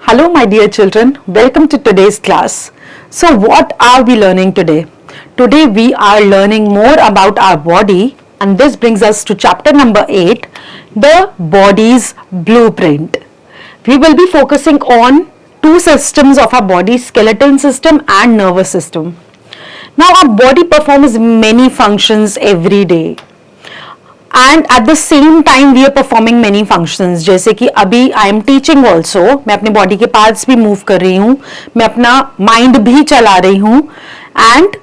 Hello, my dear children. Welcome to today's class. So, what are we learning today? Today, we are learning more about our body, and this brings us to chapter number 8, the body's blueprint. We will be focusing on two systems of our body, skeletal system and nervous system. Now, our body performs many functions every day. And at the same time we are performing many functions, जैसे कि अभी I am teaching also, मैं अपने body के parts भी move कर रही हूँ, मैं अपना माइंड भी चला रही हूँ एंड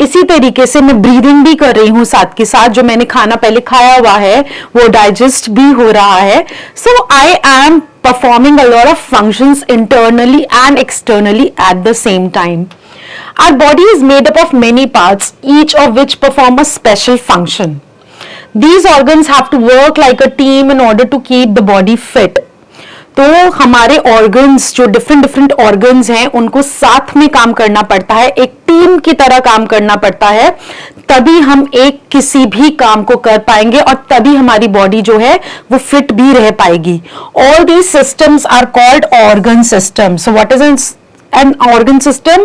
इसी तरीके से मैं ब्रीदिंग भी कर रही हूँ साथ के साथ। जो मैंने खाना पहले खाया हुआ है वो डाइजेस्ट भी हो रहा है। So I am performing a lot of functions internally and externally at the same time. Our body is made up of many parts, each of which perform a special function. These organs have to work like a team in order to keep the body fit. तो हमारे organs जो different organs हैं उनको साथ में काम करना पड़ता है, एक टीम की तरह काम करना पड़ता है, तभी हम एक किसी भी काम को कर पाएंगे और तभी हमारी बॉडी जो है वो फिट भी रह पाएगी. All these systems are called organ systems. So what is an organ system?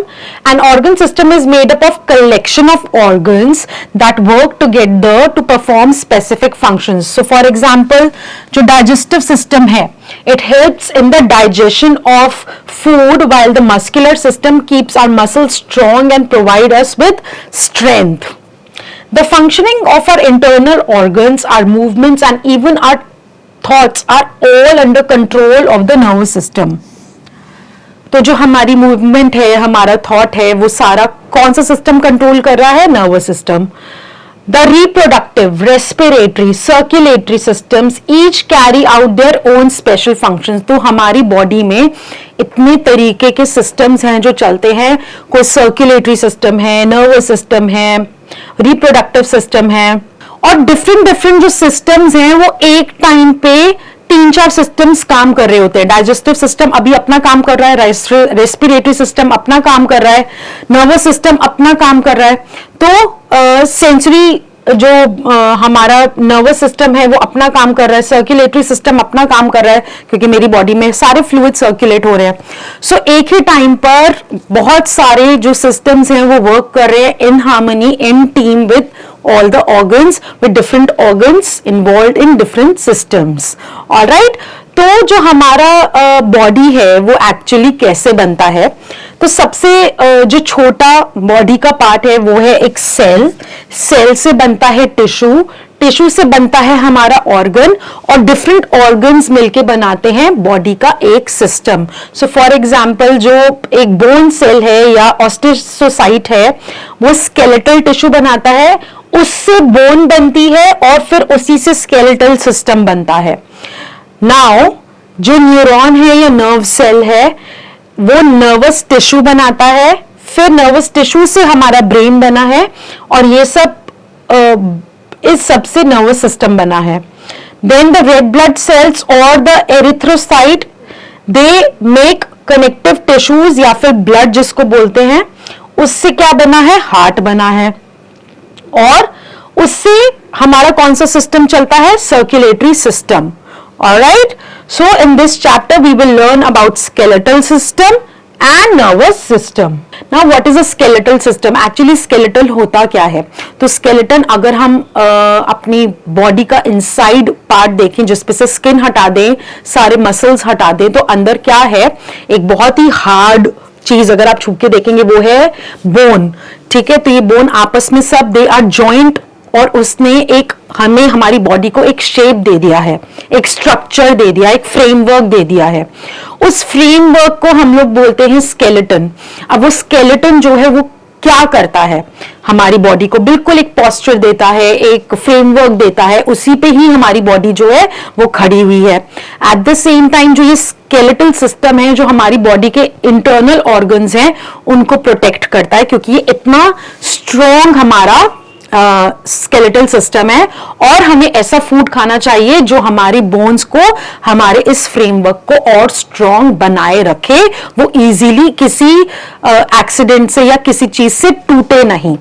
An organ system is made up of collection of organs that work together to perform specific functions. So for example, जो digestive system है, it helps in the digestion of food, while the muscular system keeps our muscles strong and provide us with strength. The functioning of our internal organs, our movements and even our thoughts are all under control of the nervous system. तो जो हमारी movement है, हमारा thought है, वो सारा कौन सा सिस्टम कंट्रोल कर रहा है? Nervous system. The reproductive, respiratory, circulatory systems each carry out their own special functions. तो हमारी बॉडी में इतने तरीके के सिस्टम्स हैं जो चलते हैं. कोई सर्कुलेटरी सिस्टम है, नर्वस सिस्टम है, रिप्रोडक्टिव सिस्टम है, और डिफरेंट जो सिस्टम्स हैं वो एक टाइम पे 3-4 सिस्टम्स काम कर रहे होते हैं. डाइजेस्टिव सिस्टम अभी अपना काम कर रहा है, रेस्पिरेटरी सिस्टम अपना काम कर रहा है, नर्वस सिस्टम अपना काम कर रहा है. तो सेंसरी जो हमारा नर्वस सिस्टम है वो अपना काम कर रहा है, सर्कुलेटरी सिस्टम अपना काम कर रहा है क्योंकि मेरी बॉडी में सारे फ्लूइड सर्कुलेट हो रहे हैं. सो एक ही टाइम पर बहुत सारे जो सिस्टम्स हैं वो वर्क कर रहे हैं in harmony, in team with all the organs, with different organs involved in different systems. All right? तो जो हमारा बॉडी है वो एक्चुअली कैसे बनता है? तो सबसे जो छोटा बॉडी का पार्ट है वो है एक सेल. सेल से बनता है टिश्यू, टिश्यू से बनता है हमारा ऑर्गन, और डिफरेंट ऑर्गन्स मिलके बनाते हैं बॉडी का एक सिस्टम. सो फॉर एग्जांपल जो एक बोन सेल है या ऑस्टियोसाइट है वो स्केलेटल टिश्यू बनाता है, उससे बोन बनती है और फिर उसी से स्केलेटल सिस्टम बनता है. नाउ जो न्यूरॉन है या नर्व सेल है वो नर्वस टिश्यू बनाता है, फिर नर्वस टिश्यू से हमारा ब्रेन बना है, और ये सब इस सबसे नर्वस सिस्टम बना है. Then the red blood cells और the erythrocyte, they make connective tissues या फिर ब्लड जिसको बोलते हैं, उससे क्या बना है? हार्ट बना है, और उससे हमारा कौन सा सिस्टम चलता है? Circulatory system. Alright, so in this chapter we will learn about skeletal system and nervous system. Now what is a skeletal system? Actually skeletal होता क्या है? तो स्केलेटन अगर हम अपनी बॉडी का इनसाइड पार्ट देखें, जिसपे से स्किन हटा दें, सारे मसल्स हटा दें, तो अंदर क्या है? एक बहुत ही हार्ड चीज अगर आप छू के देखेंगे वो है बोन. ठीक है, तो ये बोन आपस में सब दे आर जॉइंट, और उसने एक हमें हमारी बॉडी को एक शेप दे दिया है, एक स्ट्रक्चर दे दिया, एक फ्रेमवर्क दे दिया है. उस फ्रेमवर्क को हम लोग बोलते हैं स्केलेटन. अब वो स्केलेटन जो है वो क्या करता है? हमारी बॉडी को बिल्कुल एक पोस्चर देता है, एक फ्रेमवर्क देता है, उसी पे ही हमारी बॉडी जो है वो खड़ी हुई है. एट द सेम टाइम जो ये स्केलेटल सिस्टम है जो हमारी बॉडी के इंटरनल ऑर्गन्स हैं उनको प्रोटेक्ट करता है, क्योंकि ये इतना स्ट्रॉन्ग हमारा स्केलेटल सिस्टम है, और हमें ऐसा फूड खाना चाहिए जो हमारी बोन्स को, हमारे इस फ्रेमवर्क को और स्ट्रॉन्ग बनाए रखे, वो इजीली किसी एक्सीडेंट से या किसी चीज से टूटे नहीं.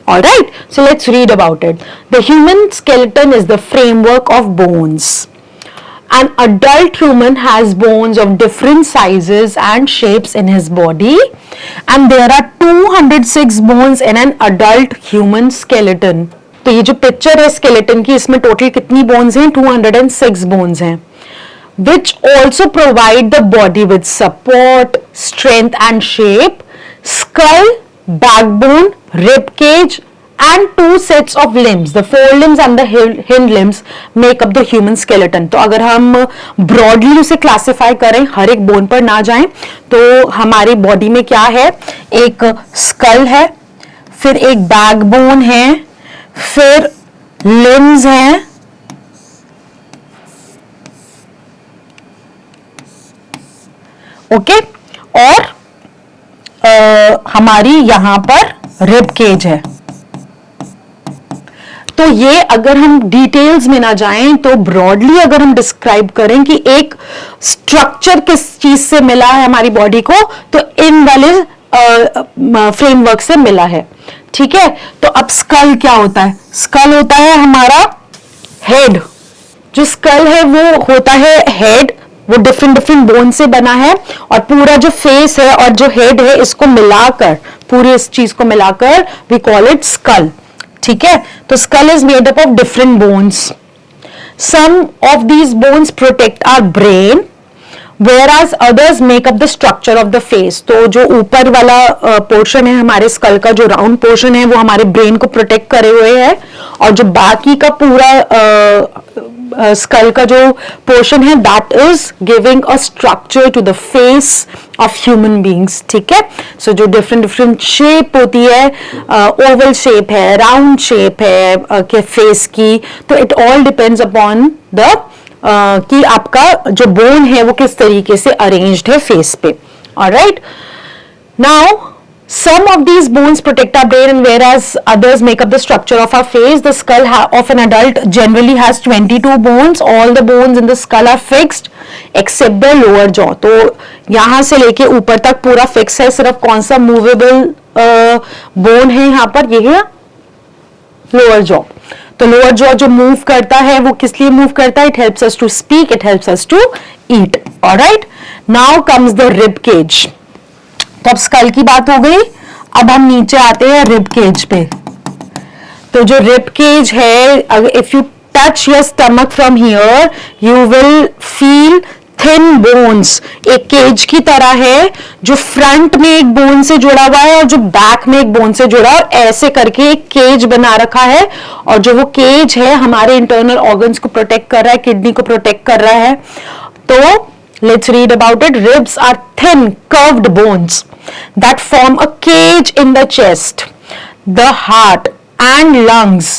All right, so let's read about it. The human skeleton is the framework of bones. An adult human has bones of different sizes and shapes in his body, and there are 206 bones in an adult human skeleton. तो ये जो picture है skeleton की, इसमें total कितनी bones हैं? 206 bones हैं, which also provide the body with support, strength and shape. Skull, backbone, rib cage and 2 sets of limbs, the forelimbs and the hind limbs make up the human skeleton. तो अगर हम broadly उसे classify करें, हर एक bone पर ना जाएं, तो हमारी बॉडी में क्या है? एक स्कल है, फिर एक बैकबोन है, फिर लिम्स हैं, ओके, और हमारी यहां पर रिब केज है. तो ये अगर हम डिटेल्स में ना जाएं, तो ब्रॉडली अगर हम डिस्क्राइब करें कि एक स्ट्रक्चर किस चीज से मिला है हमारी बॉडी को, तो इन वाले फ्रेमवर्क से मिला है. ठीक है, तो अब स्कल क्या होता है? स्कल होता है हमारा हेड. जो स्कल है वो होता है हेड, वो डिफरेंट डिफरेंट बोन से बना है, और पूरा जो फेस है और जो हेड है इसको मिलाकर, पूरी इस चीज को मिलाकर वी कॉल इट स्कल. ठीक है, तो skull is made up of different bones. Some of these bones protect our brain, whereas others make up the structure of the face. तो जो ऊपर वाला पोर्शन है हमारे स्कल का, जो राउंड पोर्शन है, वो हमारे ब्रेन को प्रोटेक्ट करे हुए है, और जो बाकी का पूरा स्कल का जो पोर्शन है, that is giving a structure to the face of human beings. ठीक है, सो जो डिफरेंट डिफरेंट शेप होती है, ओवल शेप है, राउंड शेप है के फेस की, तो it all depends upon the कि आपका जो बोन है वो किस तरीके से अरेंज्ड है फेस पे. Alright, now some of these bones protect our brain, and whereas others make up the structure of our face. The skull of an adult generally has 22 bones. All the bones in the skull are fixed except the lower jaw. तो यहाँ से लेके ऊपर तक पूरा fix है, सिर्फ कौन सा मूवेबल बोन है यहाँ पर? ये है लोअर जॉ. तो लोअर जॉ जो मूव करता है वो किस लिए मूव करता है? It helps us to speak, it helps us to eat. Alright, now comes the rib cage. तो अब स्कल की बात हो गई, अब हम नीचे आते हैं रिब केज पे. तो जो रिब केज है, if you touch your stomach from here, you will feel thin bones. एक केज की तरह है, जो फ्रंट में एक बोन से जुड़ा हुआ है और जो बैक में एक बोन से जुड़ा है, और ऐसे करके एक केज बना रखा है. और जो वो केज है हमारे इंटरनल ऑर्गन्स को प्रोटेक्ट कर रहा है, किडनी को प्रोटेक्ट कर रहा है. तो let's read about it. Ribs are thin curved bones that form a cage in the chest. The heart and lungs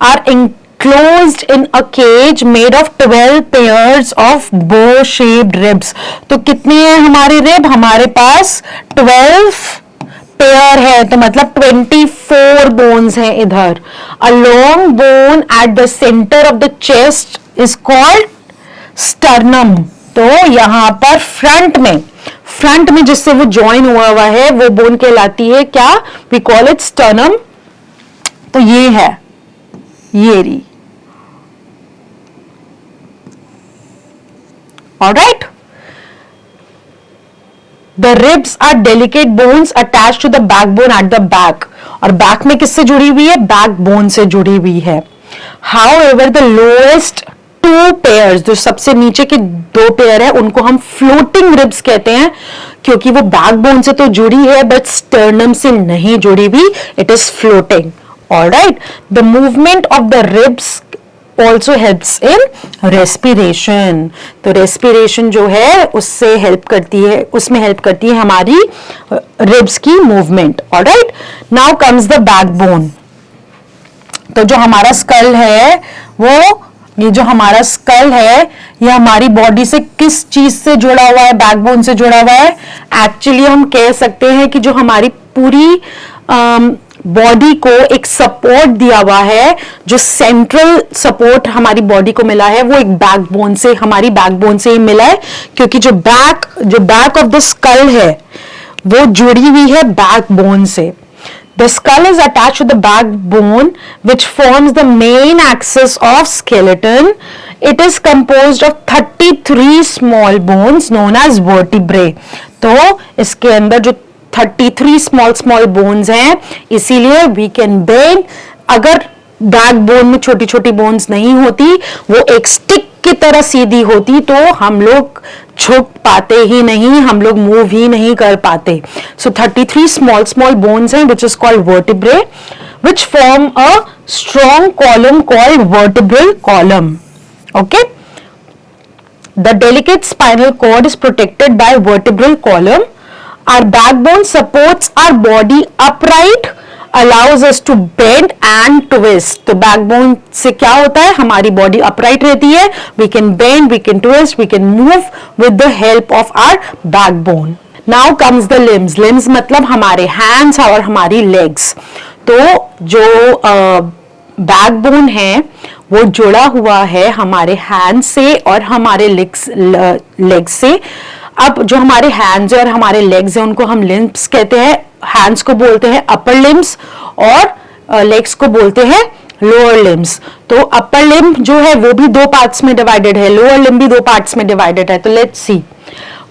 are enclosed in a cage made of 12 pairs of bow shaped ribs. तो कितनी है हमारी rib? हमारे पास 12 pair है, तो मतलब 24 bones हैं इधर. A long bone at the center of the chest is called sternum. तो यहां पर फ्रंट में जिससे वो ज्वाइन हुआ है वो बोन कहलाती है क्या? We call it sternum. तो ये है, ये रही. Alright, the ribs are delicate bones attach to the backbone at the back. और बैक में किससे जुड़ी हुई है? बैकबोन से जुड़ी हुई है. हाउएवर द लोएस्ट 2 पेयर्स, जो सबसे नीचे के 2 पेयर है, उनको हम फ्लोटिंग रिब्स कहते हैं, क्योंकि वो बैकबोन से तो जुड़ी है बट स्टर्नम से नहीं जुड़ी हुई. It is floating. Alright, the movement of the ribs also helps in respiration. तो रेस्पिरेशन जो है उससे हेल्प करती है, उसमें हेल्प करती है हमारी रिब्स की movement. Alright, now comes the backbone. तो जो हमारा स्कल है, वो ये जो हमारा स्कल है, ये हमारी बॉडी से किस चीज से जुड़ा हुआ है? बैकबोन से जुड़ा हुआ है. एक्चुअली हम कह सकते हैं कि जो हमारी पूरी बॉडी को एक सपोर्ट दिया हुआ है, जो सेंट्रल सपोर्ट हमारी बॉडी को मिला है, वो एक बैकबोन से, हमारी बैकबोन से ही मिला है. क्योंकि जो बैक ऑफ द स्कल है वो जुड़ी हुई है बैकबोन से. The skull is attached to the backbone, which forms the main axis of skeleton. It is composed of 33 small bones known as vertebrae. तो इसके अंदर जो 33 small bones हैं, इसीलिए we can bend. अगर बैकबोन में छोटी छोटी बोन्स नहीं होती, वो एक स्टिक की तरह सीधी होती, तो हम लोग झुक पाते ही नहीं, हम लोग मूव ही नहीं कर पाते. सो 33 स्मॉल बोन्स हैं which is called vertebrae, which form a strong column called vertebral column. Okay, the delicate spinal cord is protected by vertebral column. Our backbone supports our body upright, allows us to bend and twist. तो backbone से क्या होता है, हमारी body upright रहती है, we can bend, we can twist, we can move with the help of our backbone. Now comes the limbs. Limbs मतलब हमारे hands और हमारी legs. तो जो बैकबोन है वो जुड़ा हुआ है हमारे हैंड से और हमारे लेग्स से. अब जो हमारे हैंड्स और हमारे लेग्स हैं उनको हम लिम्स कहते हैं. हैंड्स को बोलते हैं अपर लिम्स और लेग्स को बोलते हैं लोअर लिम्स. तो अपर लिम्ब जो है वो भी 2 पार्ट्स में डिवाइडेड है, लोअर लिम्ब भी 2 पार्ट्स में डिवाइडेड है. तो let's see,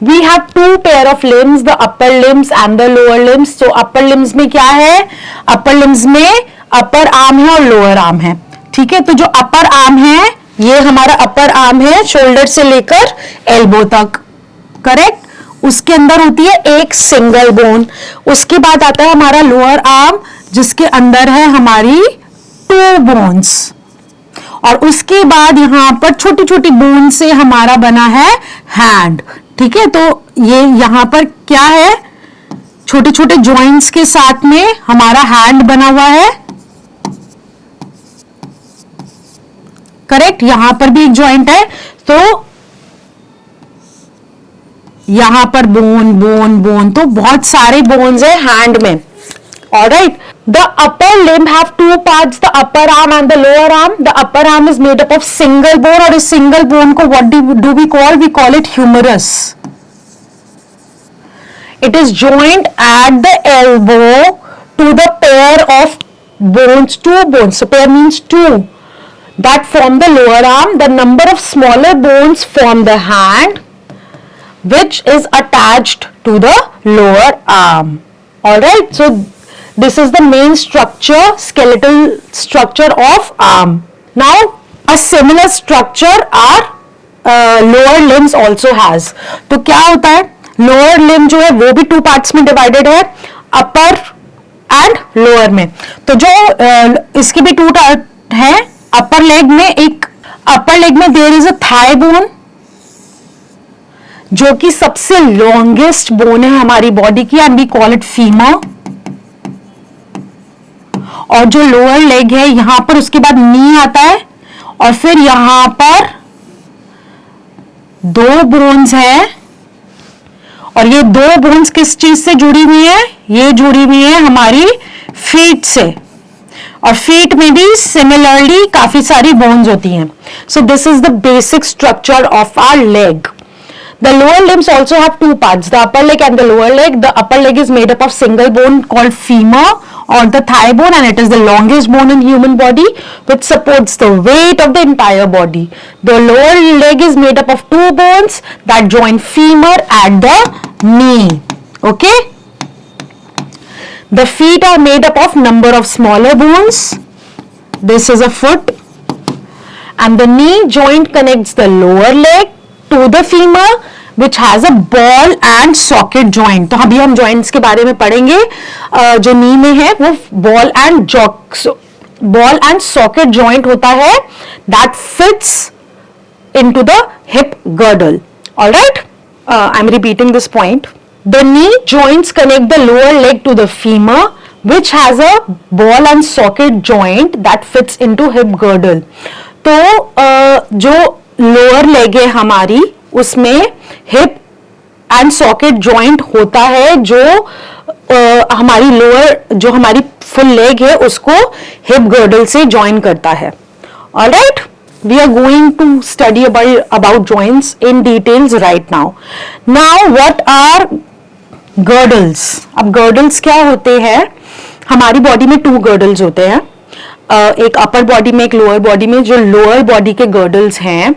we have 2 pair of limbs, the upper limbs and the lower limbs. तो अपर लिम्स में क्या है, अपर लिम्स में अपर आर्म है और लोअर आर्म है. ठीक है, तो जो अपर आर्म है ये हमारा अपर आर्म है, शोल्डर से लेकर एल्बो तक. करेक्ट. उसके अंदर होती है एक सिंगल बोन. उसके बाद आता है हमारा लोअर आर्म जिसके अंदर है हमारी 2 बोन्स. और उसके बाद यहां पर छोटी छोटी बोन से हमारा बना है हैंड. ठीक है, तो ये यहां पर क्या है, छोटे छोटे जॉइंट्स के साथ में हमारा हैंड बना हुआ है. करेक्ट, यहां पर भी एक जॉइंट है. तो यहां पर बोन, तो बहुत सारे बोन्स है हैंड में. Alright, the upper limb have 2 parts, the upper arm and the lower arm. The upper arm is made up of single bone, और इस सिंगल बोन को what do we call, we call it humerus. It is joint at the elbow to the pair of bones, 2 bones. So pair means 2 that form the lower arm. The number of smaller bones form the hand, which is attached to the lower arm. All right, so this is the main structure, skeletal structure of arm. Now a similar structure our lower limbs also has. तो क्या होता है, lower limb जो है वो भी 2 parts में divided है, upper and lower में. तो जो इसके भी 2 है. upper leg में there is a thigh bone, जो कि सबसे लॉन्गेस्ट बोन है हमारी बॉडी की, and we call it femur. और जो लोअर लेग है यहां पर उसके बाद नी आता है, और फिर यहां पर 2 बोन्स है. और ये 2 बोन्स किस चीज से जुड़ी हुई है, ये जुड़ी हुई है हमारी फीट से. और फीट में भी सिमिलरली काफी सारी बोन्स होती हैं. So this is the basic structure of our leg. The lower limbs also have 2 parts, the upper leg and the lower leg. The upper leg is made up of single bone called femur or the thigh bone, and it is the longest bone in human body which supports the weight of the entire body. The lower leg is made up of 2 bones that join femur at the knee. Okay? The feet are made up of number of smaller bones. This is a foot, and the knee joint connects the lower leg to the femur, which has a ball and socket joint. तो अभी हम joints के बारे में पढ़ेंगे. जो नी में है वो ball and socket joint होता है, that fits into the hip girdle. All right, I'm repeating this point. The knee joints connect the lower leg to the femur, which has a ball and socket joint that fits into hip girdle. तो जो lower leg है हमारी, उसमें hip and socket joint होता है, जो हमारी हमारी फुल लेग है उसको हिप गर्डल से जॉइन करता है. Alright, we are going to study about joints in details right now. Now what are girdles. अब गर्डल्स क्या होते हैं, हमारी बॉडी में 2 गर्डल्स होते हैं, एक अपर बॉडी में, एक लोअर बॉडी में। जो लोअर बॉडी के गर्डल्स हैं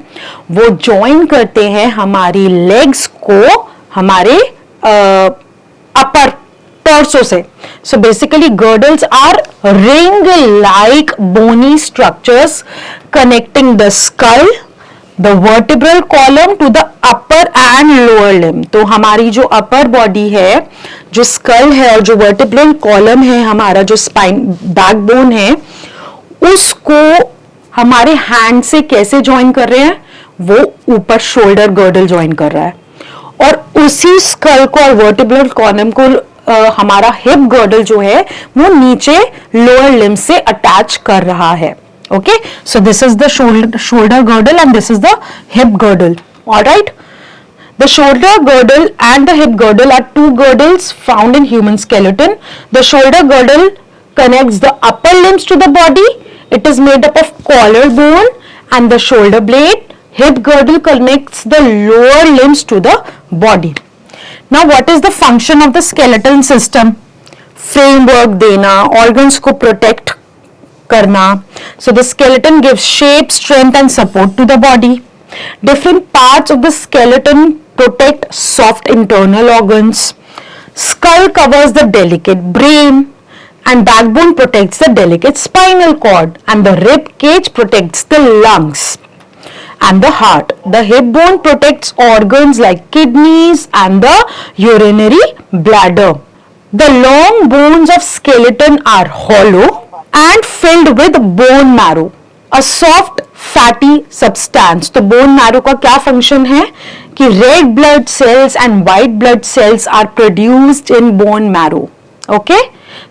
वो ज्वाइन करते हैं हमारी लेग्स को हमारे अपर टॉर्सो से। So basically girdles are ring like bony structures connecting the skull, the vertebral column to the upper and lower limb. तो हमारी जो अपर बॉडी है, जो स्कल है और जो वर्टिब्रल कॉलम है, हमारा जो स्पाइन बैकबोन है, उसको हमारे हैंड से कैसे ज्वाइन कर रहे हैं, वो ऊपर शोल्डर गर्डल ज्वाइन कर रहा है, और उसी स्कल को और वर्टिब्रल कॉलम को हमारा हिप गर्डल जो है वो नीचे लोअर लिम्ब से अटैच कर रहा है। Okay, so this is the shoulder girdle and this is the hip girdle. All right, the shoulder girdle and the hip girdle are 2 girdles found in human skeleton. The shoulder girdle connects the upper limbs to the body. It is made up of collarbone and the shoulder blade. Hip girdle connects the lower limbs to the body. Now, what is the function of the skeletal system? Framework देना, organs को protect करना. So the skeleton gives shape, strength and support to the body. Different parts of the skeleton protect soft internal organs. Skull covers the delicate brain and backbone protects the delicate spinal cord, and the rib cage protects the lungs and the heart. The hip bone protects organs like kidneys and the urinary bladder. The long bones of skeleton are hollow and filled with bone marrow, a soft fatty substance. तो bone marrow का क्या function है कि red blood cells and white blood cells are produced in bone marrow. Okay?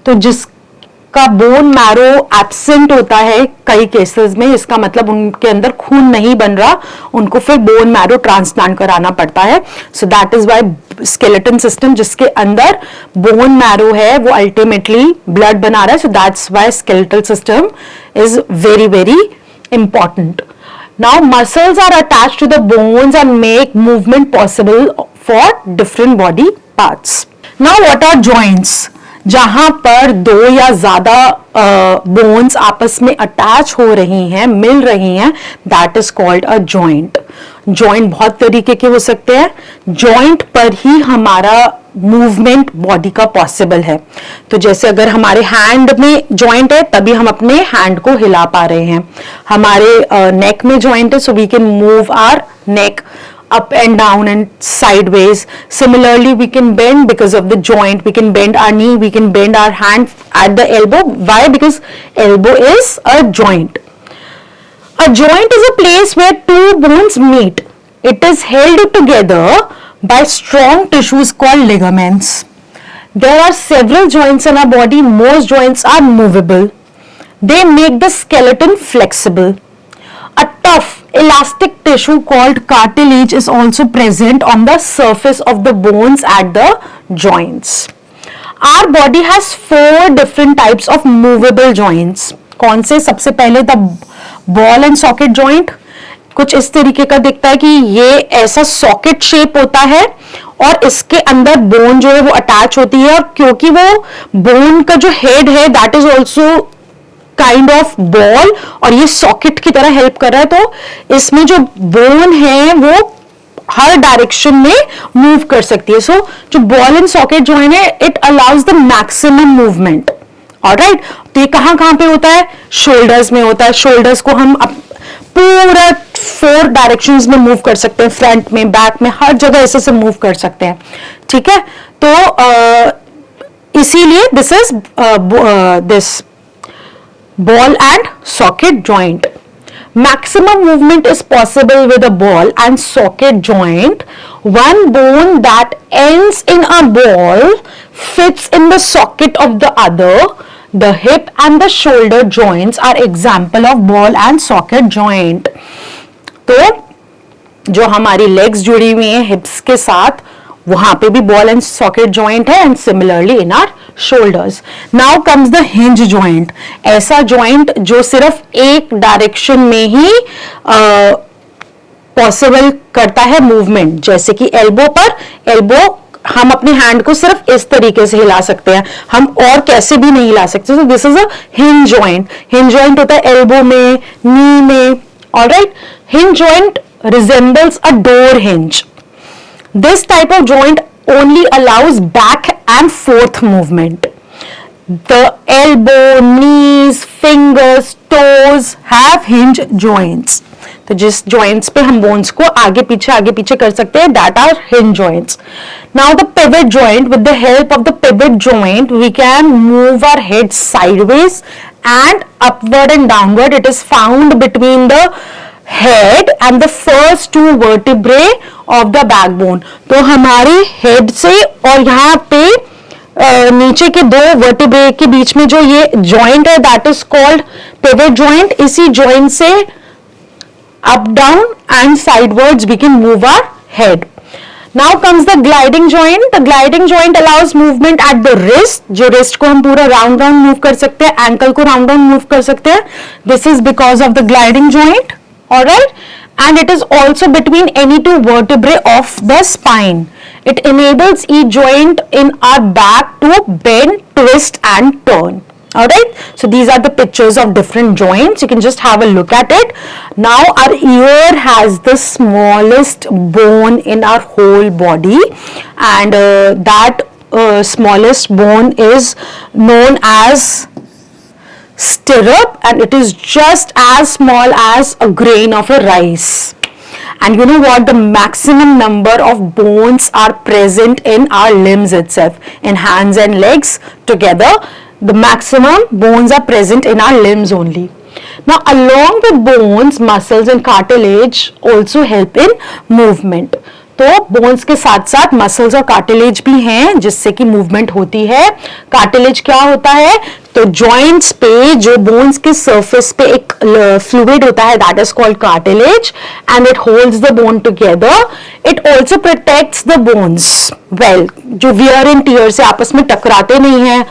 तो जिसका bone marrow absent होता है कई केसेस में, इसका मतलब उनके अंदर खून नहीं बन रहा, उनको फिर bone marrow transplant कराना पड़ता है. So that is why skeleton system जिसके अंदर bone marrow है वो ultimately blood बना रहा है. So that's why skeletal system is very very important. Now muscles are attached to the bones and make movement possible for different body parts. Now what are joints? जहां पर 2 या ज्यादा bones आपस में attach हो रही हैं, मिल रही हैं, that is called a joint. Joint बहुत तरीके के हो सकते हैं. जॉइंट पर ही हमारा मूवमेंट बॉडी का पॉसिबल है. तो जैसे अगर हमारे हैंड में जॉइंट है तभी हम अपने हैंड को हिला पा रहे हैं. हमारे नेक में जॉइंट है, so we can move our neck up and down and sideways. Similarly, we can bend because of the joint. We can bend our knee, we can bend our hand at the elbow. Why? Because elbow is a joint. A joint is a place where 2 bones meet. It is held together by strong tissues called ligaments. There are several joints in our body. Most joints are movable. They make the skeleton flexible. A tough elastic tissue called cartilage is also present on the surface of the bones at the joints. Our body has 4 different types of movable joints. कौन से? सबसे पहले the ball and socket joint. कुछ इस तरीके का दिखता है कि ये ऐसा सॉकेट शेप होता है और इसके अंदर बोन जो है वो अटैच होती है, और क्योंकि वो बोन का जो हेड है that is also kind of ball और ये सॉकेट की तरह हेल्प कर रहा है, तो इसमें जो बोन है वो हर डायरेक्शन में मूव कर सकती है. सो जो बॉल एंड सॉकेट जॉइंट है it allows the maximum movement. Alright, तो ये कहां कहां पे होता है? शोल्डर्स में होता है. शोल्डर्स को हम पूरा 4 डायरेक्शंस में मूव कर सकते हैं, फ्रंट में, बैक में, हर जगह ऐसे से मूव कर सकते हैं. ठीक है, तो इसीलिए this is this ball and socket joint. Maximum movement is possible with a ball and socket joint. One bone that ends in a ball fits in the socket of the other. The hip and the shoulder joints are example of ball and socket joint. तो जो हमारी legs जुड़ी हुई हैं hips के साथ, वहां पे भी बॉल एंड सॉकेट जॉइंट है, and similarly in our shoulders. Now comes the hinge joint. ऐसा जॉइंट जो सिर्फ एक डायरेक्शन में ही पॉसिबल करता है मूवमेंट, जैसे कि एल्बो पर एल्बो हम अपने हैंड को सिर्फ इस तरीके से हिला सकते हैं, हम और कैसे भी नहीं हिला सकते. सो this is a hinge joint. Hinge joint होता है एल्बो में, नी में. Alright, hinge joint resembles a door hinge. This type of joint only allows back and forth movement. The elbow, knees, fingers, toes have hinge joints. तो जिस joints पे हम bones को आगे पीछे कर सकते हैं, that are hinge joints. Now the pivot joint, with the help of the pivot joint, we can move our head sideways and upward and downward. It is found between the head and the first two vertebrae of the backbone. तो हमारे head से और यहाँ पे नीचे के दो vertebrae के बीच में जो ये joint है, that is called pivot joint. इसी joint से up, down and sidewards we can move our head. Now comes the gliding joint. The gliding joint allows movement at the wrist. जो wrist को हम पूरा round move कर सकते हैं, ankle को round move कर सकते हैं. This is because of the gliding joint. Alright, and it is also between any two vertebrae of the spine. It enables each joint in our back to bend, twist and turn. Alright, so these are the pictures of different joints. You can just have a look at it. Now our ear has the smallest bone in our whole body, and that smallest bone is known as stirrup, and it is just as small as a grain of a rice. And you know what, the maximum number of bones are present in our limbs itself, in hands and legs together. The maximum bones are present in our limbs only. Now along with bones, muscles and cartilage also help in movement. तो bones के साथ साथ muscles और cartilage भी हैं जिससे कि movement होती है. कार्टिलेज क्या होता है, तो जॉइंट्स पे जो बोन्स के सरफेस पे एक फ्लूइड होता है, that is called cartilage, and it holds the bone together. It also protects the bones well. जो वियर एंड टियर से आपस में टकराते नहीं है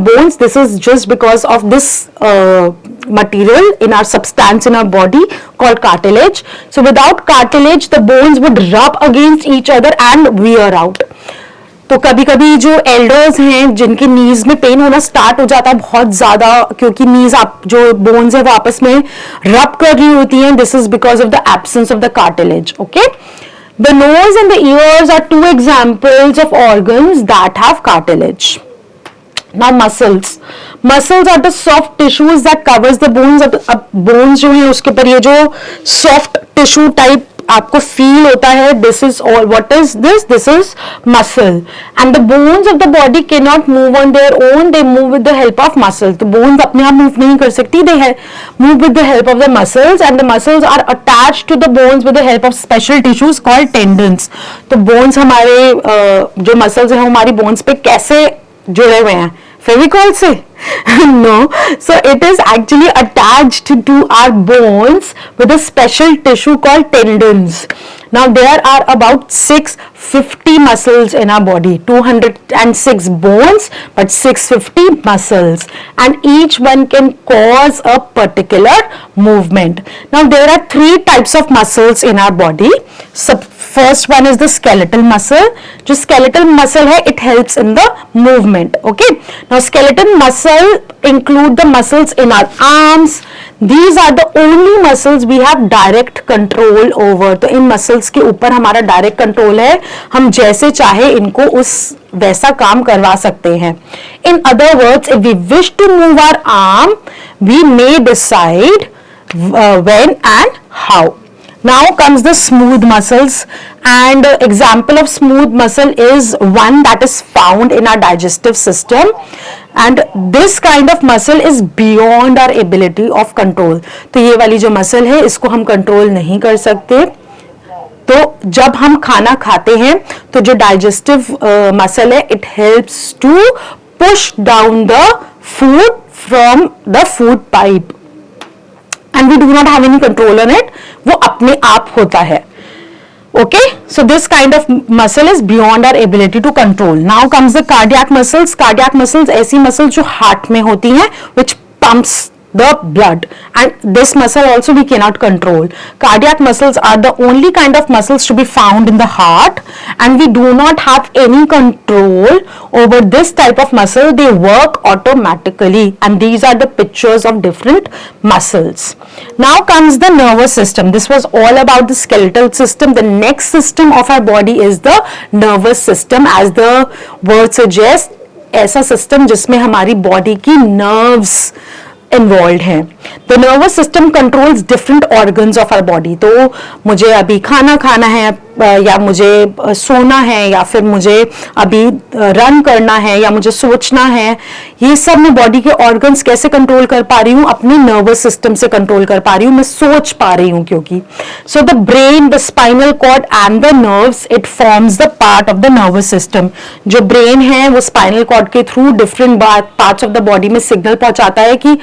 bones. This is just because of this material in our substance in our body called cartilage. So without cartilage the bones would rub against each other and wear out. तो कभी कभी जो एल्डर्स हैं जिनके नीज में पेन होना start हो जाता है बहुत ज्यादा, क्योंकि नीज आप जो बोन्स है वो आपस में रब कर रही होती हैं. This is because of the absence of the cartilage. Okay, the nose and the ears are two examples of organs that have cartilage. Now muscles. Muscles are the soft tissues that covers the bones. अब bones जो है उसके ऊपर ये जो soft tissue type आपको feel होता है, this is all. What is this? This is muscle. And the bones of the body cannot move on their own. They move with the help of muscle. तो bones अपने आप move नहीं कर सकती. They move with the help of the muscles, and the muscles are attached to the bones with the help of special tissues called tendons. तो bones हमारे जो muscles हैं हमारी bones पे कैसे जुड़े हुए हैं, फेविकॉल से? No, so it is actually attached to our bones with a special tissue called tendons. Now there are about 650 muscles in our body, 206 bones but 650 muscles, and each one can cause a particular movement. Now there are three types of muscles in our body. So first one is the skeletal muscle. जो skeletal muscle है, it helps in the movement. Okay, now skeletal muscle include the muscles in our arms. These are the only muscles we have direct control over. तो इन muscles के ऊपर हमारा direct control है, हम जैसे चाहे इनको उस वैसा काम करवा सकते हैं. In other words, if we wish to move our arm, we may decide when and how. Now comes the smooth muscles, and example of smooth muscle is one that is found in our digestive system, and this kind of muscle is beyond our ability of control. तो ये वाली जो muscle है इसको हम control नहीं कर सकते. तो जब हम खाना खाते हैं तो जो digestive muscle है, it helps to push down the food from the food pipe, and we do not have any control on it. वो अपने आप होता है. Okay, so this kind of muscle is beyond our ability to control. Now comes the cardiac muscles. Cardiac muscles ऐसी muscles जो heart में होती हैं, which pumps the blood, and this muscle also we cannot control. Cardiac muscles are the only kind of muscles to be found in the heart, and we do not have any control over this type of muscle. They work automatically, and these are the pictures of different muscles. Now comes the nervous system. This was all about the skeletal system. The next system of our body is the nervous system. As the word suggests, ऐसा system जिसमें हमारी body की nerves involve हैं. The nervous system controls different organs of our body. तो मुझे अभी खाना खाना है, या मुझे सोना है, या फिर मुझे अभी रन करना है, या मुझे सोचना है, ये सब मैं बॉडी के ऑर्गन्स कैसे कंट्रोल कर पा रही हूँ? अपने नर्वस सिस्टम से कंट्रोल कर पा रही हूँ, मैं सोच पा रही हूँ. क्योंकि so the brain, the spinal cord and the nerves, it forms the part of the nervous system. जो ब्रेन है वो स्पाइनल कॉर्ड के through different parts of the body में सिग्नल पहुंचाता है कि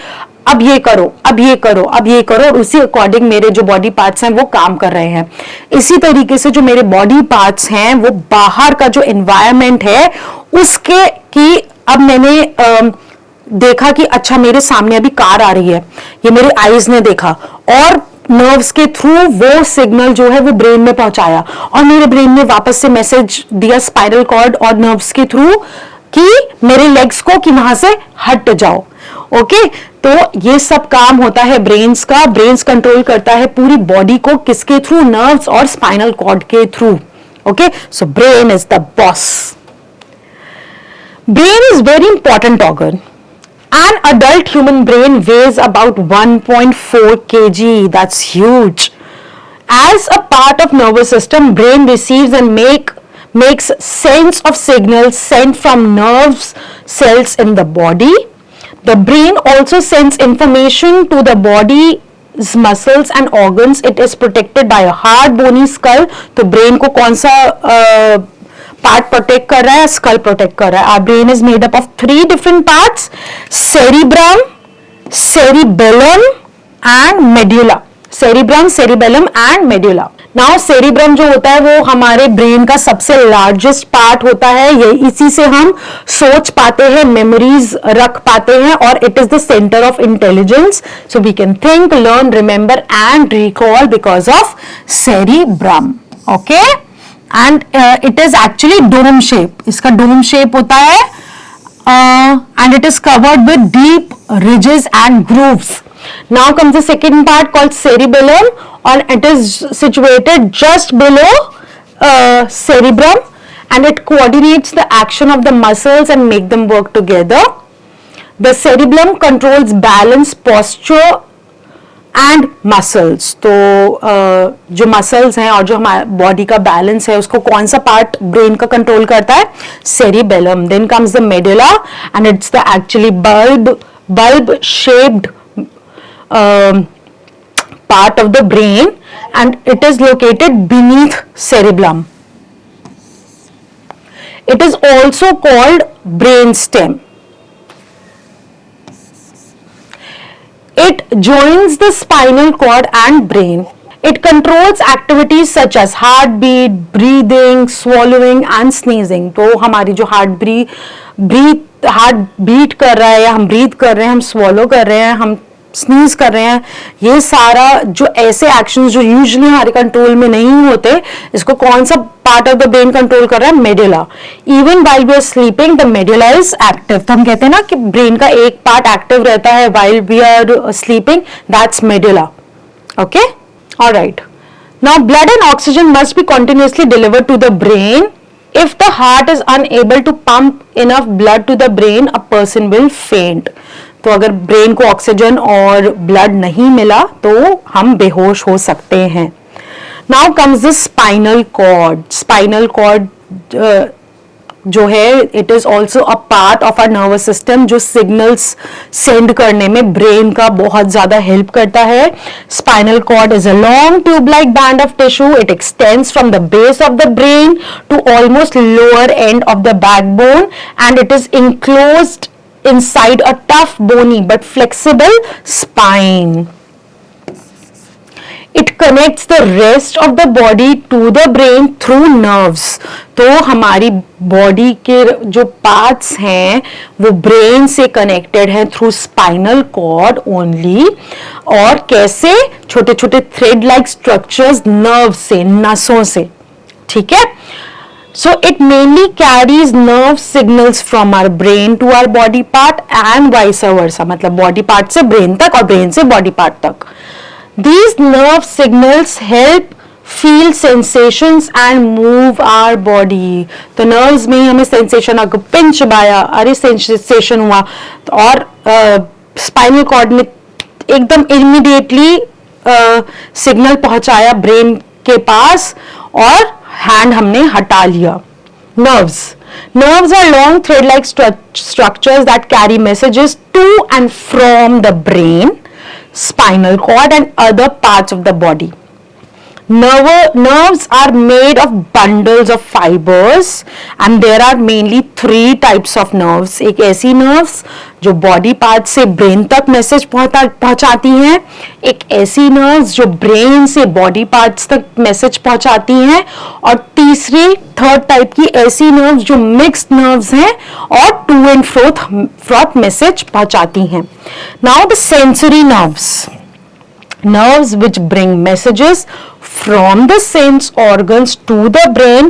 अब ये करो, अब ये करो, अब ये करो, और उसी अकॉर्डिंग मेरे जो बॉडी पार्ट्स हैं वो काम कर रहे हैं. इसी तरीके से जो मेरे बॉडी पार्ट्स हैं वो बाहर का जो एनवायरनमेंट है उसके की, अब मैंने देखा कि अच्छा मेरे सामने अभी कार आ रही है, ये मेरे आईज ने देखा, और नर्व्स के थ्रू वो सिग्नल जो है वो ब्रेन में पहुंचाया, और मेरे ब्रेन ने वापस से मैसेज दिया स्पाइनल कॉर्ड और नर्व्स के थ्रू कि मेरे लेग्स को कि वहां से हट जाओ. ओके, तो ये सब काम होता है ब्रेन्स का. ब्रेन्स कंट्रोल करता है पूरी बॉडी को, किसके थ्रू? नर्व्स और स्पाइनल कॉर्ड के through. Okay, so brain is the boss. Brain is very important organ. An adult human brain weighs about 1.4 kg. That's huge. As a part of nervous system, brain receives and makes sense of signals sent from nerves cells in the body. The brain also sends information to the body's muscles and organs. It is protected by a hard bony skull. तो brain को कौन सा part protect कर रहा है? School protect कर रहा है. Our brain is made up of 3 different parts: cerebrum, cerebellum and medulla. Cerebrum, cerebellum and medulla. Now cerebrum जो होता है वो हमारे ब्रेन का सबसे लार्जेस्ट पार्ट होता है. ये इसी से हम सोच पाते हैं, मेमोरीज रख पाते हैं, और it is the centre of intelligence. So we can think, learn, remember and recall because of cerebrum. Okay, and it is actually dome shape. इसका डोम शेप होता है, and it is covered with deep ridges and grooves. Now comes the second part called cerebellum, and it is situated just below cerebrum, and it coordinates the action of the muscles and make them work together. The cerebellum controls balance, posture and muscles. तो जो muscles हैं और जो हमारे body का balance है उसको कौन सा part brain का control करता है? Cerebellum. Then comes the medulla, and it's the actually bulb shaped part of the brain, and it is located beneath cerebellum. It is also called brain stem. It joins the spinal cord and brain. It controls activities such as heartbeat, breathing, swallowing and sneezing. तो हमारी जो heart beat कर रहा है, या हम breathe कर रहे हैं, हम swallow कर रहे हैं, हम स्नीज कर रहे हैं, ये सारा जो ऐसे एक्शंस जो यूजुअली हमारे कंट्रोल में नहीं होते, इसको कौन सा part of the brain control कर रहा है? Medulla. Even while we are sleeping the medulla is active. तो हम कहते हैं ना कि ब्रेन का एक पार्ट एक्टिव रहता है while we are sleeping, that's medulla. Okay, alright. Now blood and oxygen must be continuously delivered to the brain. If the heart is unable to pump enough blood to the brain, a person will faint. तो अगर brain को oxygen और blood नहीं मिला तो हम बेहोश हो सकते हैं. Now comes the spinal cord. Spinal cord जो है, it is also a part of our nervous system, जो सिग्नल्स सेंड करने में ब्रेन का बहुत ज्यादा हेल्प करता है. Spinal cord is a long tube like band of tissue. It extends from the base of the brain to almost lower end of the backbone, and it is enclosed inside a tough, bony but flexible spine. It connects the rest of the body to the brain through nerves. तो हमारी body के जो parts हैं वो brain से connected हैं through spinal cord only. और कैसे? छोटे छोटे थ्रेड लाइक स्ट्रक्चर्स नर्व से, नसों से. ठीक है. So it mainly carries nerve signals from our brain to our body part and vice versa. मतलब body part से brain तक और brain से body part तक. These nerve signals help feel sensations and move our body. तो nerves में ही हमें sensation, अगर pinch चबाया, अरे sensation हुआ, और spinal cord में एकदम immediately signal पहुंचाया brain के पास और हैंड हमने हटा लिया. Nerves are long thread-like structures that carry messages to and from the brain, spinal cord, and other parts of the body. Nerves are made of bundles of fibers and there are mainly 3 types of nerves. एक ऐसी nerves जो body parts से brain तक message पहुंचाती हैं, एक ऐसी nerves जो brain से body parts तक message पहुंचाती हैं, और तीसरी third type की ऐसी nerves जो mixed nerves हैं और to and fro message पहुंचाती हैं. Now the sensory nerves which bring messages from the sense organs to the brain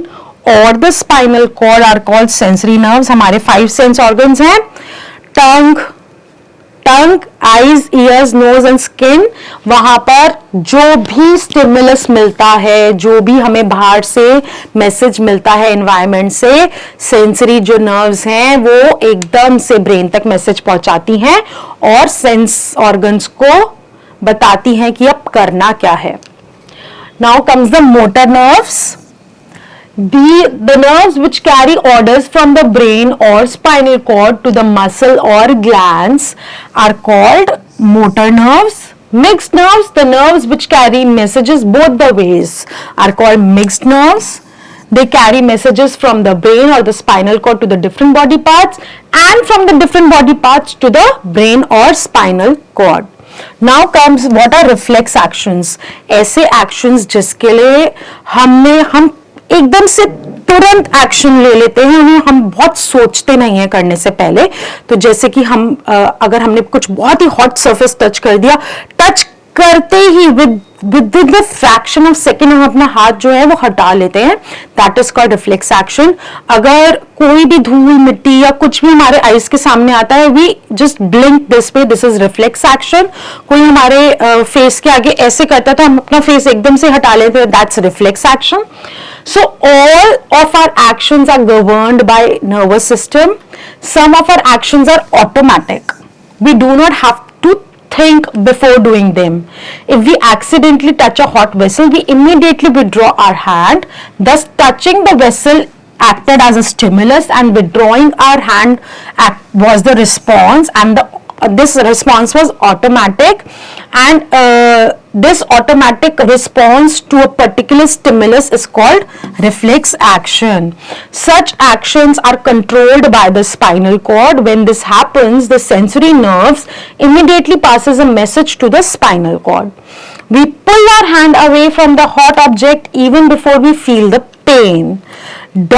or the spinal cord are called sensory nerves. हमारे 5 sense organs हैं. tongue, eyes, ears, nose and skin. वहां पर जो भी stimulus मिलता है, जो भी हमें बाहर से मैसेज मिलता है एनवायरनमेंट से, सेंसरी जो नर्व्स हैं वो एकदम से ब्रेन तक मैसेज पहुंचाती हैं और सेंस ऑर्गन्स को बताती हैं कि अब करना क्या है. Now comes the motor nerves. The nerves which carry orders from the brain or spinal cord to the muscle or glands are called motor nerves. Mixed nerves, the nerves which carry messages both the ways, are called mixed nerves. They carry messages from the brain or the spinal cord to the different body parts and from the different body parts to the brain or spinal cord. Now comes what are reflex actions. ऐसे actions जिसके लिए हम एकदम से तुरंत action ले लेते हैं, उन्हें हम बहुत सोचते नहीं है करने से पहले. तो जैसे कि हम अगर हमने कुछ बहुत ही हॉट सरफेस टच कर दिया, टच करते ही with the fraction of second हम अपना हाथ जो है वो हटा लेते हैं. That is called reflex action. अगर कोई भी धूल मिट्टी या कुछ भी हमारे आईज के सामने आता है, we just blink this way, this is reflex action. कोई हमारे फेस के आगे ऐसे करता है तो हम अपना फेस एकदम से हटा लेते हैं, that's reflex action. So all of our actions are governed by nervous system. Some of our actions are automatic. We do not have to think before doing them. If we accidentally touch a hot vessel, we immediately withdraw our hand. Thus touching the vessel acted as a stimulus and withdrawing our hand was the response, and this response was automatic, and this automatic response to a particular stimulus is called reflex action. Such actions are controlled by the spinal cord. When this happens, the sensory nerves immediately passes a message to the spinal cord. We pull our hand away from the hot object even before we feel the pain.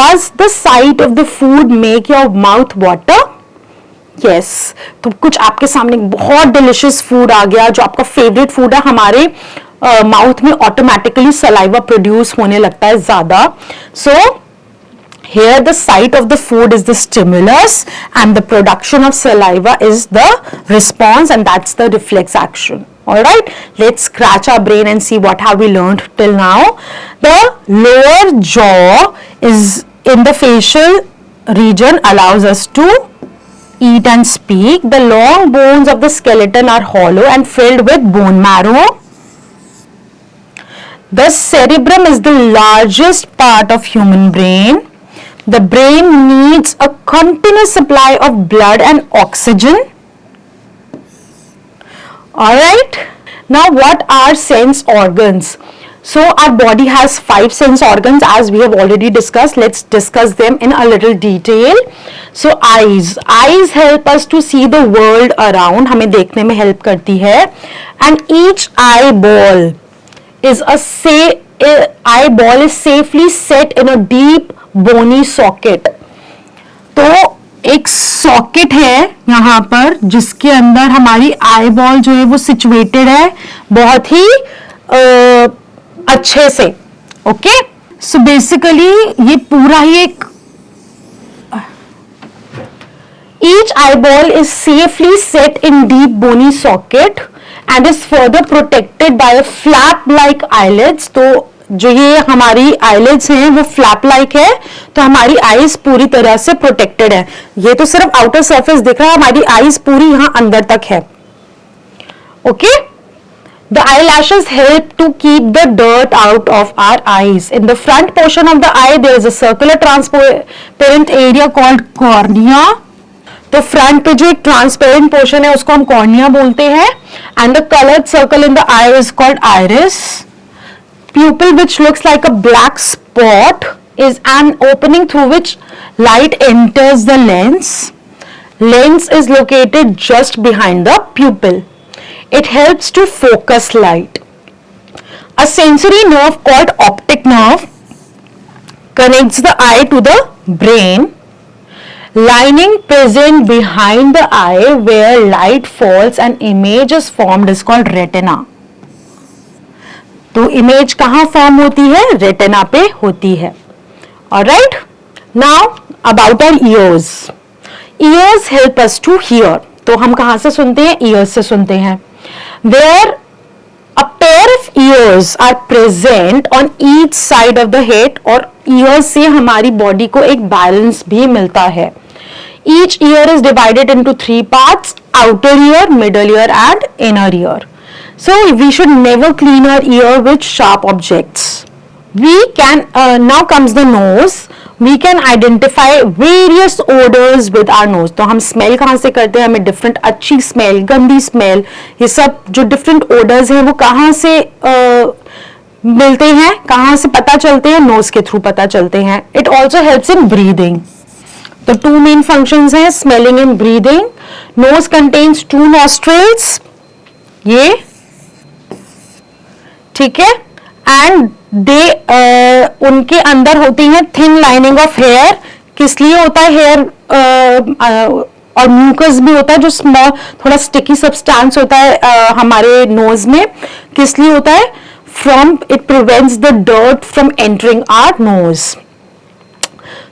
Does the sight of the food make your mouth water? Yes. तो कुछ आपके सामने बहुत delicious food आ गया जो आपका favourite food है, हमारे माउथ में ऑटोमेटिकली सलाइवा प्रोड्यूस होने लगता है ज्यादा. सो here the sight of the food is the stimulus and the production of saliva is the response, and that's the reflex action. All right, let's scratch our brain and see what have we learned till now. The lower jaw is in the facial region, allows us to eat and speak. The long bones of the skeleton are hollow and filled with bone marrow. The cerebrum is the largest part of human brain. The brain needs a continuous supply of blood and oxygen. All right. Now what are sense organs? So our body has 5 sense organs as we have already discussed. Let's discuss them in a little detail. So eyes help us to see the world around. हमें देखने में help करती है. And each eyeball is eyeball is safely set in a deep bony socket. तो एक socket है यहाँ पर जिसके अंदर हमारी आई बॉल जो है वो सिचुएटेड है बहुत ही अच्छे से. ओके, सो बेसिकली ये पूरा ही एक each eyeball is safely set in deep bony socket and is further protected by a flap like eyelids. तो जो ये हमारी eyelids हैं वो flap like है, तो हमारी eyes पूरी तरह से protected है. ये तो सिर्फ outer surface दिख रहा है, हमारी eyes पूरी यहाँ अंदर तक है. Okay? The eyelashes help to keep the dirt out of our eyes. In the front portion of the eye there is a circular transparent area called cornea. तो फ्रंट पे जो एक ट्रांसपेरेंट पोर्शन है उसको हम कॉर्निया बोलते हैं. And the coloured circle in the eye is called iris. Pupil which looks like a black spot is an opening through which light enters the lens. Lens is located just behind the pupil. It helps to focus light. A sensory nerve called optic nerve connects the eye to the brain. Lining present behind the eye where light falls and image is formed is called retina. तो image कहाँ form होती है? Retina पे होती है. Alright? Now about our ears. Ears help us to hear. तो हम कहाँ से सुनते हैं? Ears से सुनते हैं. Where a pair of ears are present on each side of the head, और ears से हमारी बॉडी को एक बैलेंस भी मिलता है. Each ear is divided into 3 parts: outer ear, middle ear and inner ear. So we should never clean our ear with sharp objects. We can now comes the nose. We can identify various odors with our nose. तो हम smell कहाँ से करते हैं? हमें different अच्छी smell, गंदी smell, ये सब जो different odors हैं वो कहाँ से मिलते हैं, कहाँ से पता चलते हैं? nose के through पता चलते हैं. It also helps in breathing. तो two main functions हैं, smelling and breathing. Nose contains 2 nostrils. ये ठीक है. And they उनके अंदर होती है thin lining of hair. किस लिए होता है hair? और म्यूकस भी होता है जो स्मॉल थोड़ा स्टिकी सब्सटेंस होता है हमारे नोज में. किस लिए होता है? From it prevents the dirt from entering our nose.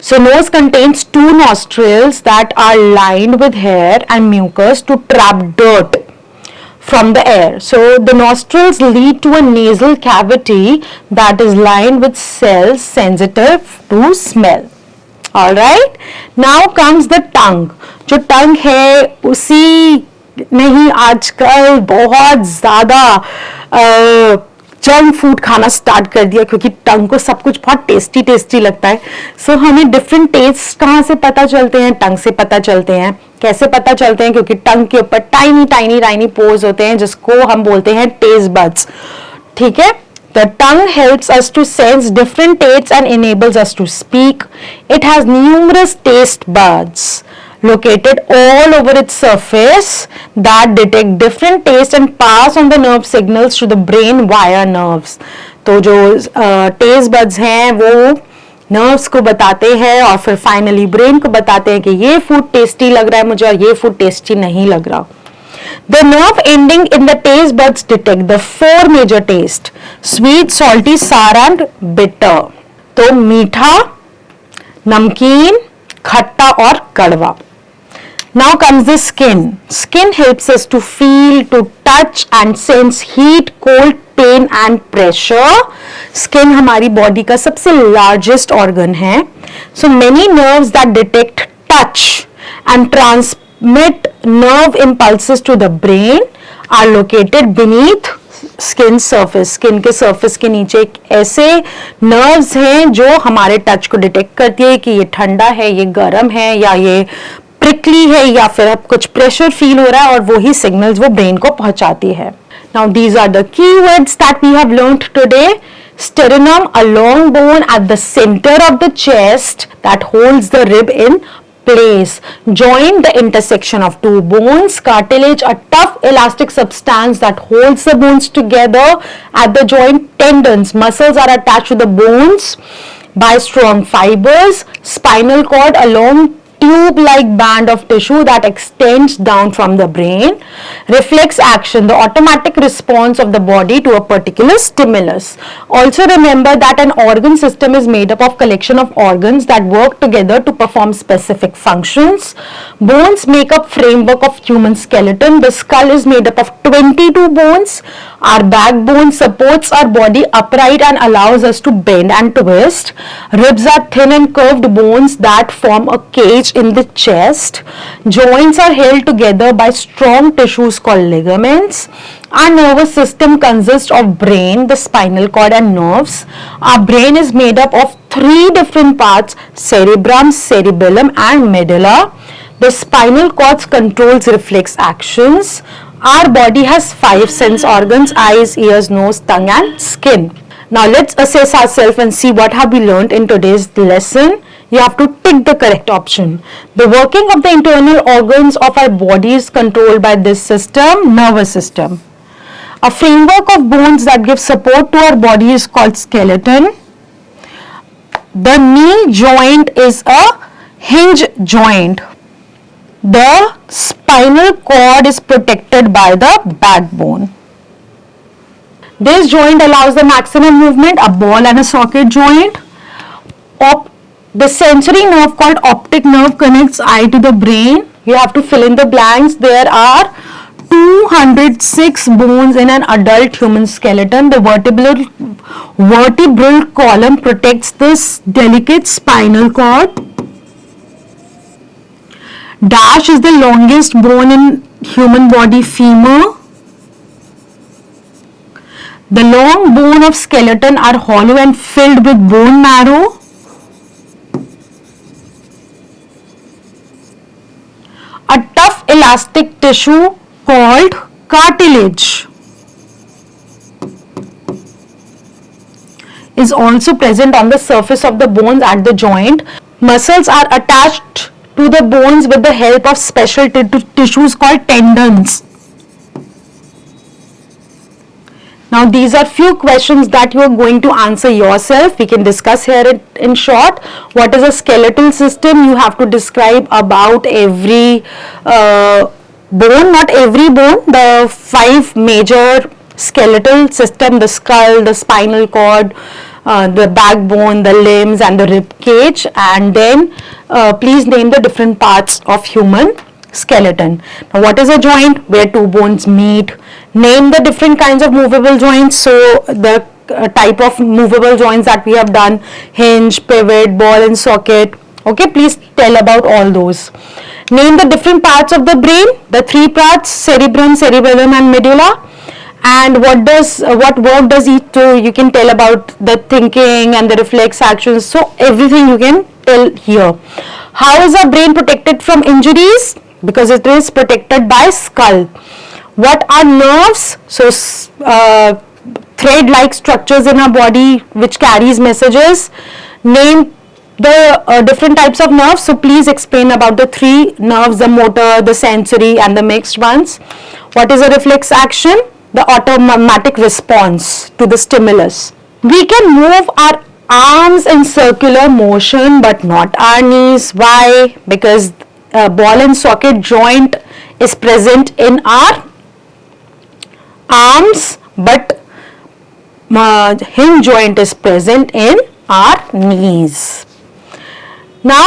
So nose contains 2 nostrils that are lined with hair and mucus to trap dirt from the air. So the nostrils lead to a nasal cavity that is lined with cells sensitive to smell. Alright. Now comes the tongue. जो tongue है उसी में ही आजकल बहुत ज़्यादा junk food खाना start कर दिया क्योंकि टंग को सब कुछ बहुत टेस्टी टेस्टी लगता है. सो हमें डिफरेंट टेस्ट कहाँ से पता चलते हैं? टंग से पता चलते हैं. कैसे पता चलते हैं? क्योंकि टंग के ऊपर टाइनी टाइनी टाइनी पोर्स होते हैं जिसको हम बोलते हैं टेस्ट बड्स. ठीक है. The tongue helps us to sense different tastes and enables us to speak. It has numerous taste buds located all over its surface that detect different tastes and pass on the nerve signals to the brain via nerves. तो जो taste buds हैं वो nerves को बताते हैं और फिर finally brain को बताते हैं कि ये food tasty लग रहा है मुझे और ये food tasty नहीं लग रहा. The nerve ending in the taste buds detect the 4 major taste: sweet, salty, sour and bitter. तो मीठा, नमकीन, खट्टा और कड़वा. Now comes the skin. Skin helps us to feel, to touch and sense heat, cold, pain and pressure. Skin हमारी body का सबसे largest organ है. So many nerves that detect touch and transmit nerve impulses to the brain are located beneath skin surface. Skin के surface के नीचे एक ऐसे nerves हैं जो हमारे touch को detect करती है कि ये ठंडा है, ये गर्म है या ये prickly है या फिर अब कुछ pressure feel हो रहा है और वही signals वो brain को पहुंचाती है. Now these are the keywords that we have learned today. Sternum, a long bone at the center of the chest that holds the rib in place. Joint, the intersection of two bones. Cartilage, a tough elastic substance that holds the bones together at the joint. Tendons, muscles are attached to the bones by strong fibers. Spinal cord, a long tube-like band of tissue that extends down from the brain. Reflex action, the automatic response of the body to a particular stimulus. Also remember that an organ system is made up of collection of organs that work together to perform specific functions. Bones make up framework of human skeleton. The skull is made up of 22 bones. Our backbone supports our body upright and allows us to bend and twist. Ribs are thin and curved bones that form a cage in the chest. Joints are held together by strong tissues called ligaments. Our nervous system consists of brain, the spinal cord and nerves. Our brain is made up of three different parts: cerebrum, cerebellum and medulla. The spinal cord controls reflex actions. Our body has 5 sense organs: eyes, ears, nose, tongue and skin. Now let's assess ourselves and see what have we learned in today's lesson. You have to tick the correct option. The working of the internal organs of our body is controlled by this system, nervous system. A framework of bones that gives support to our body is called skeleton. The knee joint is a hinge joint. The spinal cord is protected by the backbone. This joint allows the maximum movement, a ball and a socket joint. The sensory nerve called optic nerve connects eye to the brain. You have to fill in the blanks. There are 206 bones in an adult human skeleton. The vertebral column protects this delicate spinal cord. Dash is the longest bone in human body, femur. The long bone of skeleton are hollow and filled with bone marrow. A tough elastic tissue called cartilage is also present on the surface of the bones at the joint. Muscles are attached to the bones with the help of special tissues called tendons. Now these are few questions that you are going to answer yourself. We can discuss here in short. What is a skeletal system? You have to describe about every bone, not every bone, the 5 major skeletal system: the skull, the spinal cord, the backbone, the limbs and the rib cage. And then please name the different parts of human skeleton. Now what is a joint? Where two bones meet. Name the different kinds of movable joints. So the type of movable joints that we have done: hinge, pivot, ball and socket. Okay, please tell about all those. Name the different parts of the brain, the 3 parts: cerebrum, cerebellum and medulla. And what work does each do? You can tell about the thinking and the reflex actions. So everything you can tell here. How is our brain protected from injuries? Because it is protected by skull. What are nerves? So thread-like structures in our body which carries messages. Name the different types of nerves. So please explain about the 3 nerves: the motor, the sensory and the mixed ones. What is a reflex action? The automatic response to the stimulus. We can move our arms in circular motion but not our knees. Why? Because ball and socket joint is present in our arms, but hinge joint is present in our knees. Now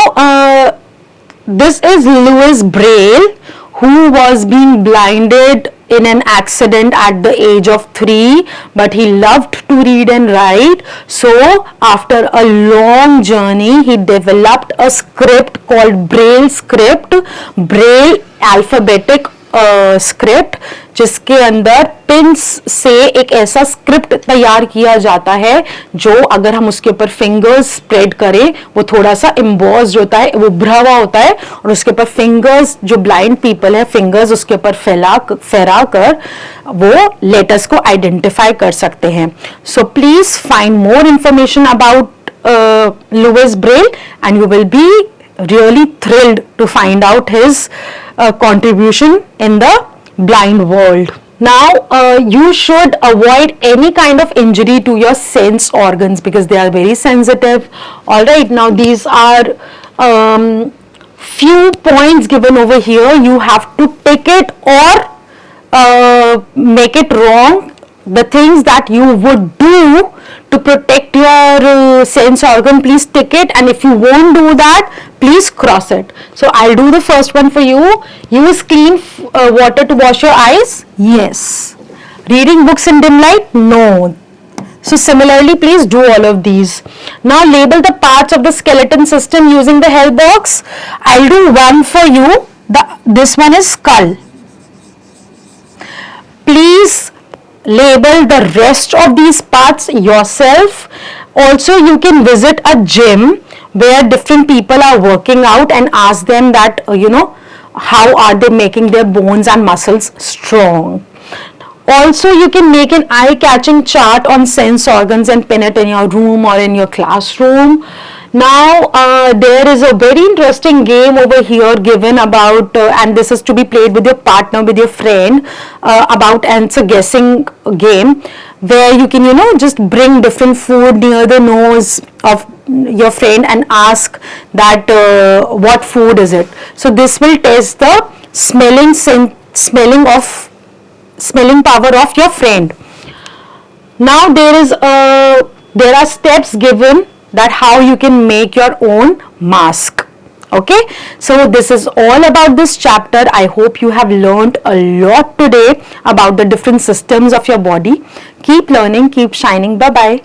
this is Louis Braille, who was being blinded in an accident at the age of 3, but he loved to read and write. So after a long journey, he developed a script called Braille script, Braille alphabetic script, जिसके अंदर pins से एक ऐसा script तैयार किया जाता है जो अगर हम उसके ऊपर फिंगर्स स्प्रेड करें वो थोड़ा सा एम्बॉस्ड होता है, वो उभरा हुआ होता है और उसके ऊपर फिंगर्स, जो ब्लाइंड पीपल है, फिंगर्स उसके ऊपर फैला कर वो लेटर्स को आइडेंटिफाई कर सकते हैं. So please find more information about Louis Braille and you will be really thrilled to find out his contribution in the blind world. Now, you should avoid any kind of injury to your sense organs because they are very sensitive. Alright, now these are few points given over here. You have to tick it or make it wrong. The things that you would do to protect your sense organ, please tick it, and if you won't do that, please cross it. So I'll do the first one for you. Use clean water to wash your eyes. Yes. Reading books in dim light. No. So similarly, please do all of these. Now label the parts of the skeleton system using the help box. I'll do one for you. This one is skull. Please label the rest of these parts yourself. Also, you can visit a gym where different people are working out and ask them that, how are they making their bones and muscles strong. Also, you can make an eye-catching chart on sense organs and pin it in your room or in your classroom. Now, there is a very interesting game over here given about, and this is to be played with your partner, with your friend, and it's a guessing game where you can, just bring different food near the nose of your friend and ask that what food is it. So this will test the smelling power of your friend. Now there are steps given that how you can make your own mask. Okay, so this is all about this chapter. I hope you have learned a lot today about the different systems of your body. Keep learning, keep shining. Bye bye.